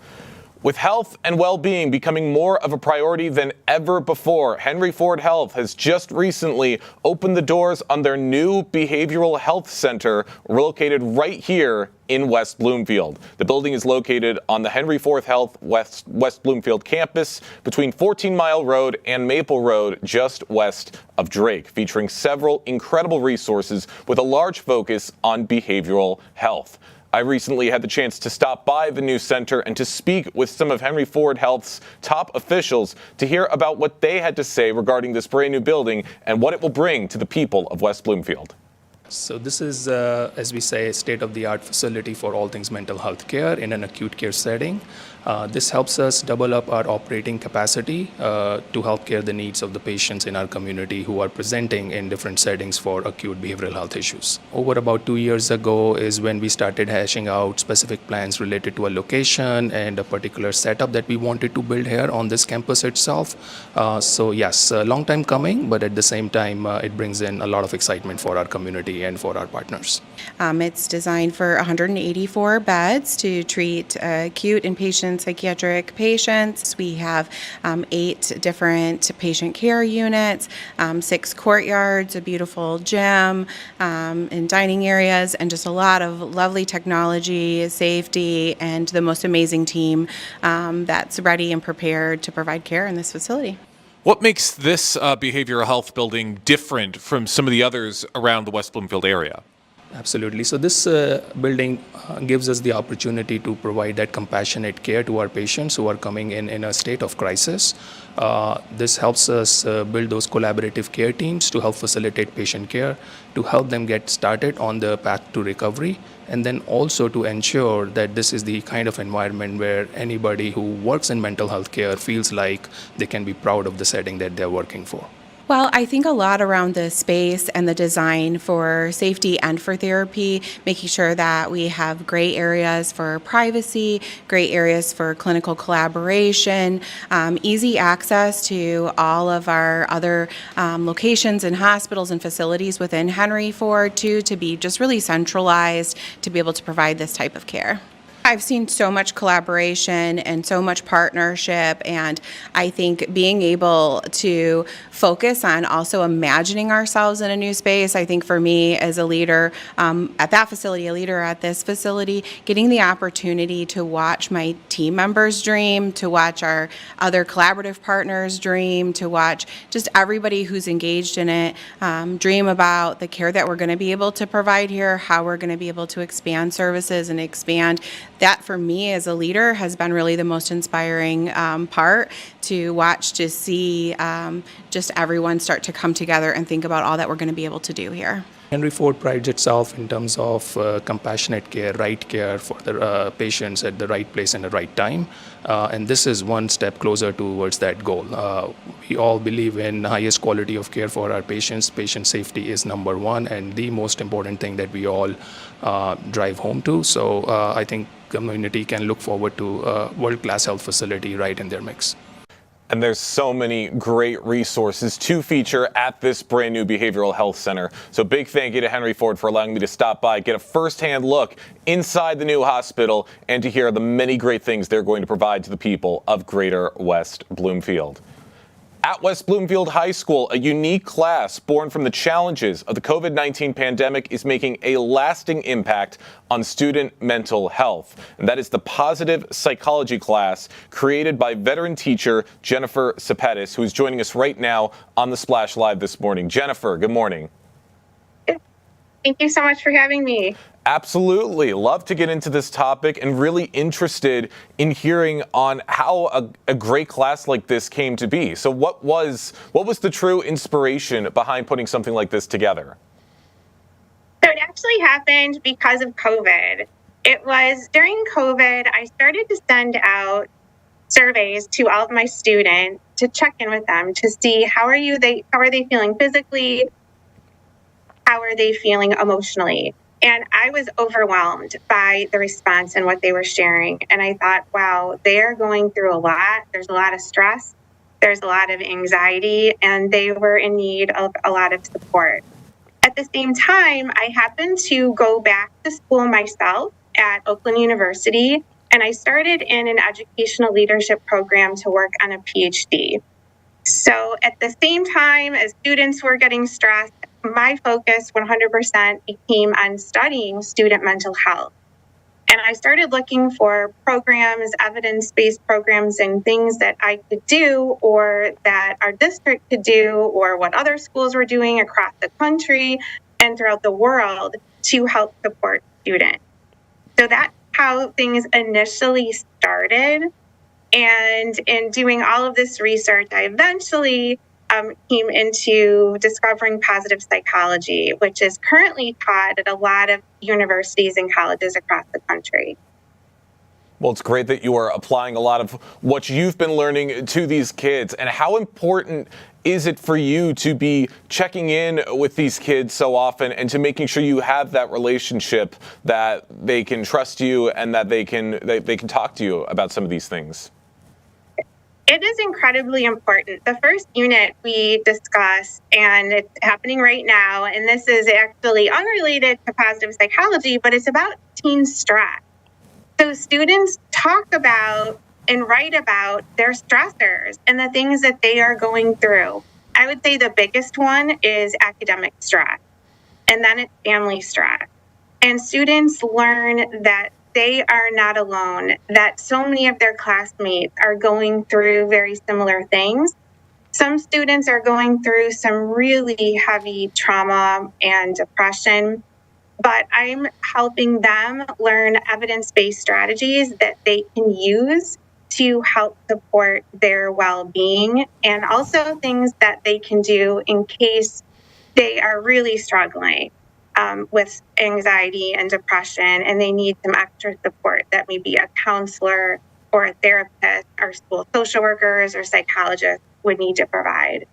With health and well-being becoming more of a priority than ever before, Henry Ford Health has just recently opened the doors on their new behavioral health center located right here in West Bloomfield. The building is located on the Henry Ford Health West Bloomfield campus between 14 Mile Road and Maple Road, just west of Drake, featuring several incredible resources with a large focus on behavioral health. I recently had the chance to stop by the new center and to speak with some of Henry Ford Health's top officials to hear about what they had to say regarding this brand new building and what it will bring to the people of West Bloomfield. So this is, as we say, a state-of-the-art facility for all things mental health care in an acute care setting. This helps us double up our operating capacity to help care the needs of the patients in our community who are presenting in different settings for acute behavioral health issues. Over about 2 years ago is when we started hashing out specific plans related to a location and a particular setup that we wanted to build here on this campus itself. So yes, a long time coming, but at the same time, it brings in a lot of excitement for our community and for our partners. It's designed for 184 beds to treat acute inpatient psychiatric patients. We have 8 different patient care units, 6 courtyards, a beautiful gym, and dining areas, and just a lot of lovely technology, safety, and the most amazing team that's ready and prepared to provide care in this facility. What makes this behavioral health building different from some of the others around the West Bloomfield area? Absolutely. So this building gives us the opportunity to provide that compassionate care to our patients who are coming in a state of crisis. This helps us build those collaborative care teams to help facilitate patient care, to help them get started on the path to recovery, and then also to ensure that this is the kind of environment where anybody who works in mental health care feels like they can be proud of the setting that they're working for. Well, I think a lot around the space and the design for safety and for therapy, making sure that we have great areas for privacy, great areas for clinical collaboration, easy access to all of our other locations and hospitals and facilities within Henry Ford, too, to be just really centralized to be able to provide this type of care. I've seen so much collaboration and so much partnership, and I think being able to focus on also imagining ourselves in a new space, I think for me as a leader at that facility, a leader at this facility, getting the opportunity to watch my team members dream, to watch our other collaborative partners dream, to watch just everybody who's engaged in it dream about the care that we're going to be able to provide here, how we're going to be able to expand services and expand. That for me as a leader has been really the most inspiring part to watch, to see just everyone start to come together and think about all that we're going to be able to do here. Henry Ford prides itself in terms of compassionate care for the patients at the right place and the right time. And this is one step closer towards that goal. We all believe in the highest quality of care for our patients. Patient safety is number one and the most important thing that we all drive home to. So I think community can look forward to a world-class health facility right in their mix. And there's so many great resources to feature at this brand new behavioral health center. So big thank you to Henry Ford for allowing me to stop by, get a firsthand look inside the new hospital, and to hear the many great things they're going to provide to the people of Greater West Bloomfield. At West Bloomfield High School, a unique class born from the challenges of the COVID-19 pandemic is making a lasting impact on student mental health. And that is the positive psychology class created by veteran teacher Jennifer Cepetis, who is joining us right now on the Splash Live this morning. Jennifer, good morning. Thank you so much for having me. Absolutely. Love to get into this topic and really interested in hearing on how a great class like this came to be. So what was the true inspiration behind putting something like this together? So it actually happened because of COVID. It was during COVID, I started to send out surveys to all of my students to check in with them to see how are they feeling physically, how are they feeling emotionally. And I was overwhelmed by the response and what they were sharing. And I thought, wow, they are going through a lot. There's a lot of stress. There's a lot of anxiety, and they were in need of a lot of support. At the same time, I happened to go back to school myself at Oakland University, and I started in an educational leadership program to work on a PhD. So at the same time as students were getting stressed, my focus 100% became on studying student mental health. And I started looking for programs, evidence-based programs, and things that I could do or that our district could do or what other schools were doing across the country and throughout the world to help support students. So that's how things initially started. And in doing all of this research, I eventually came into discovering positive psychology, which is currently taught at a lot of universities and colleges across the country. Well, it's great that you are applying a lot of what you've been learning to these kids. And how important is it for you to be checking in with these kids so often and to making sure you have that relationship that they can trust you and that they can talk to you about some of these things? It is incredibly important. The first unit we discussed, and it's happening right now, and this is actually unrelated to positive psychology, but it's about teen stress. So students talk about and write about their stressors and the things that they are going through. I would say the biggest one is academic stress, and then it's family stress. And students learn that they are not alone, that so many of their classmates are going through very similar things. Some students are going through some really heavy trauma and depression, but I'm helping them learn evidence-based strategies that they can use to help support their well-being, and also things that they can do in case they are really struggling with anxiety and depression, and they need some extra support that maybe a counselor or a therapist or school social workers or psychologists would need to provide.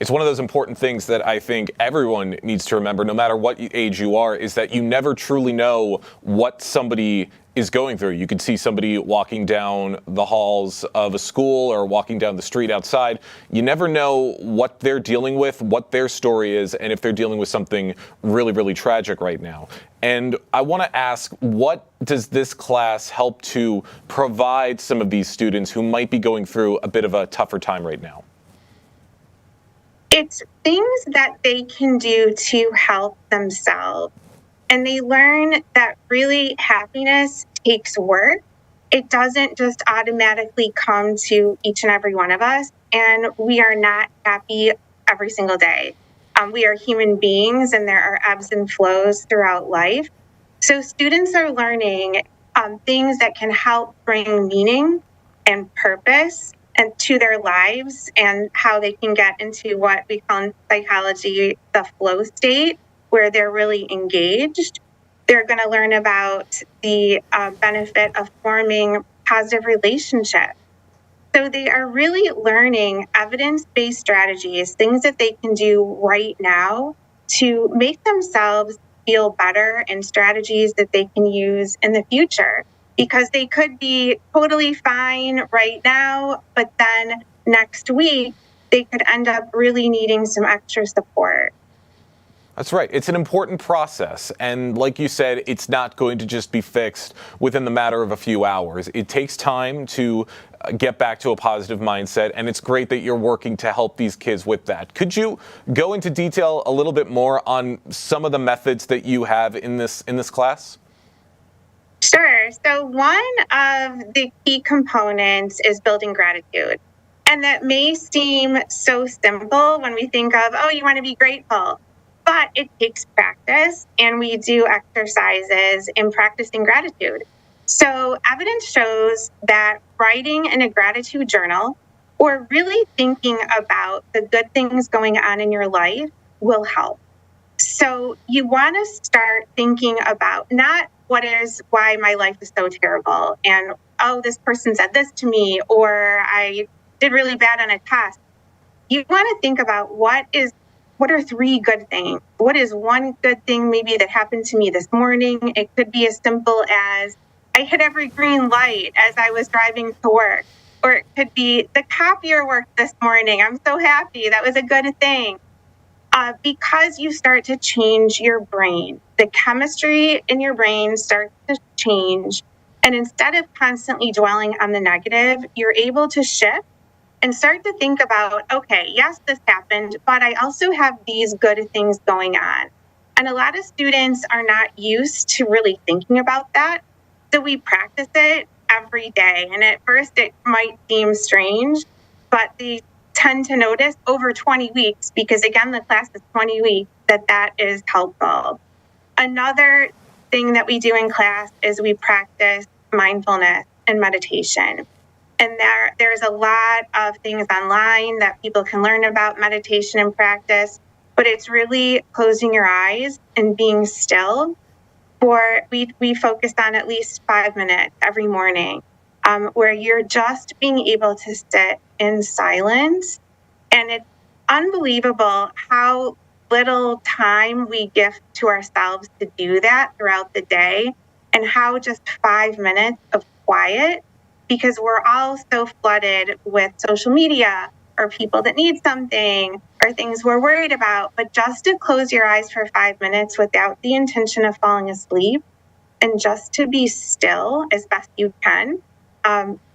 It's one of those important things that I think everyone needs to remember, no matter what age you are, is that you never truly know what somebody is going through. You could see somebody walking down the halls of a school or walking down the street outside. You never know what they're dealing with, what their story is, and if they're dealing with something really, really tragic right now. And I want to ask, what does this class help to provide some of these students who might be going through a bit of a tougher time right now? It's things that they can do to help themselves. And they learn that really happiness takes work. It doesn't just automatically come to each and every one of us. And we are not happy every single day. We are human beings, and there are ebbs and flows throughout life. So students are learning things that can help bring meaning and purpose and to their lives, and how they can get into what we call in psychology the flow state, where they're really engaged. They're going to learn about the benefit of forming positive relationships. So they are really learning evidence-based strategies, things that they can do right now to make themselves feel better, and strategies that they can use in the future. because they could be totally fine right now, but then next week they could end up really needing some extra support. That's right. It's an important process. And like you said, it's not going to just be fixed within the matter of a few hours. It takes time to get back to a positive mindset. And it's great that you're working to help these kids with that. Could you go into detail a little bit more on some of the methods that you have in this class? Sure. So one of the key components is building gratitude. And that may seem so simple when we think of, oh, you want to be grateful. But it takes practice, and we do exercises in practicing gratitude. So evidence shows that writing in a gratitude journal or really thinking about the good things going on in your life will help. So you want to start thinking about not why my life is so terrible and, oh, this person said this to me, or I did really bad on a test. You want to think about what are 3 good things? What is one good thing maybe that happened to me this morning? It could be as simple as I hit every green light as I was driving to work. Or it could be the copier worked this morning. I'm so happy. That was a good thing. Because you start to change your brain. The chemistry in your brain starts to change. And instead of constantly dwelling on the negative, you're able to shift and start to think about, okay, yes, this happened, but I also have these good things going on. And a lot of students are not used to really thinking about that. So we practice it every day. And at first it might seem strange, but they tend to notice over 20 weeks, because again, the class is 20 weeks, that is helpful. Another thing that we do in class is we practice mindfulness and meditation. And there's a lot of things online that people can learn about meditation and practice, but it's really closing your eyes and being still. We focus on at least 5 minutes every morning, where you're just being able to sit in silence. And it's unbelievable how little time we give to ourselves to do that throughout the day, and how just 5 minutes of quiet, because we're all so flooded with social media or people that need something or things we're worried about. But just to close your eyes for 5 minutes without the intention of falling asleep, and just to be still as best you can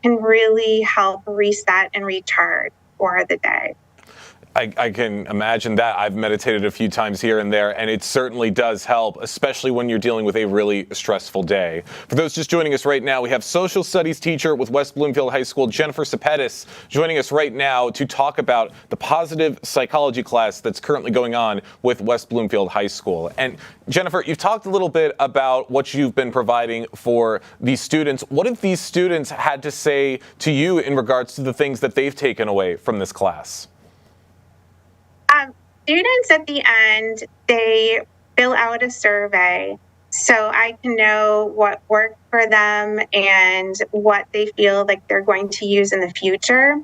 really help reset and recharge for the day. I can imagine that. I've meditated a few times here and there, and it certainly does help, especially when you're dealing with a really stressful day. For those just joining us right now, we have social studies teacher with West Bloomfield High School, Jennifer Cepetis, joining us right now to talk about the positive psychology class that's currently going on with West Bloomfield High School. And Jennifer, you've talked a little bit about what you've been providing for these students. What have these students had to say to you in regards to the things that they've taken away from this class? Students at the end, they fill out a survey so I can know what worked for them and what they feel like they're going to use in the future.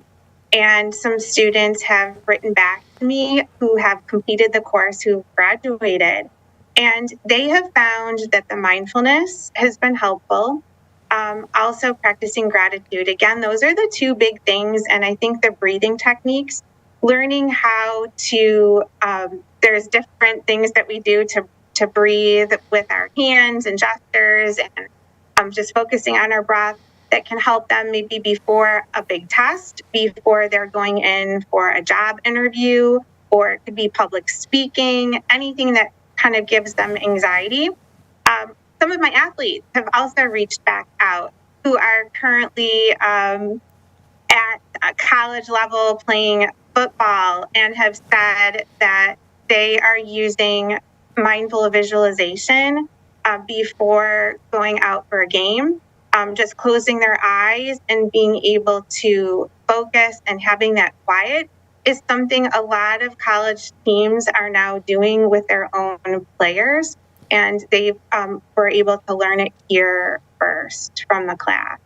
And some students have written back to me who have completed the course, who graduated, and they have found that the mindfulness has been helpful. Also practicing gratitude. Again, those are the 2 big things. And I think the breathing techniques, learning how to, there's different things that we do to breathe with our hands and gestures, and just focusing on our breath that can help them maybe before a big test, before they're going in for a job interview, or it could be public speaking, anything that kind of gives them anxiety. Some of my athletes have also reached back out who are currently at a college level playing football and have said that they are using mindful visualization before going out for a game, just closing their eyes and being able to focus and having that quiet is something a lot of college teams are now doing with their own players, and they were able to learn it here first from the class.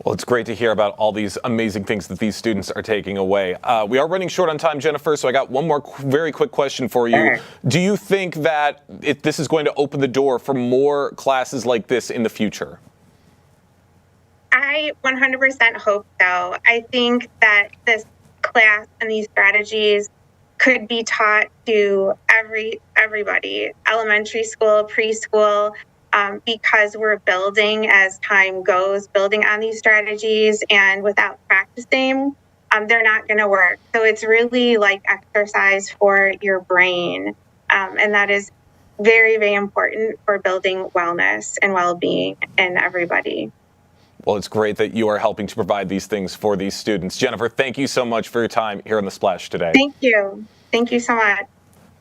Well, it's great to hear about all these amazing things that these students are taking away. We are running short on time, Jennifer, so I got one more very quick question for you. Sure. Do you think that this is going to open the door for more classes like this in the future? I 100% hope so. I think that this class and these strategies could be taught to everybody, elementary school, preschool, because we're building as time goes, building on these strategies, and without practicing, they're not going to work. So it's really like exercise for your brain, and that is very, very important for building wellness and well-being in everybody. Well, it's great that you are helping to provide these things for these students. Jennifer, thank you so much for your time here on The Splash today. Thank you. Thank you so much.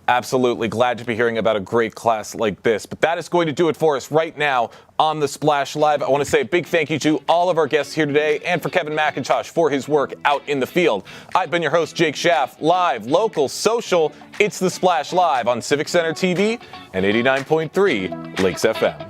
Absolutely. Glad to be hearing about a great class like this. But that is going to do it for us right now on The Splash Live. I want to say a big thank you to all of our guests here today and for Kevin McIntosh for his work out in the field. I've been your host, Jake Schaff. Live, local, social, it's The Splash Live on Civic Center TV and 89.3 Lakes FM.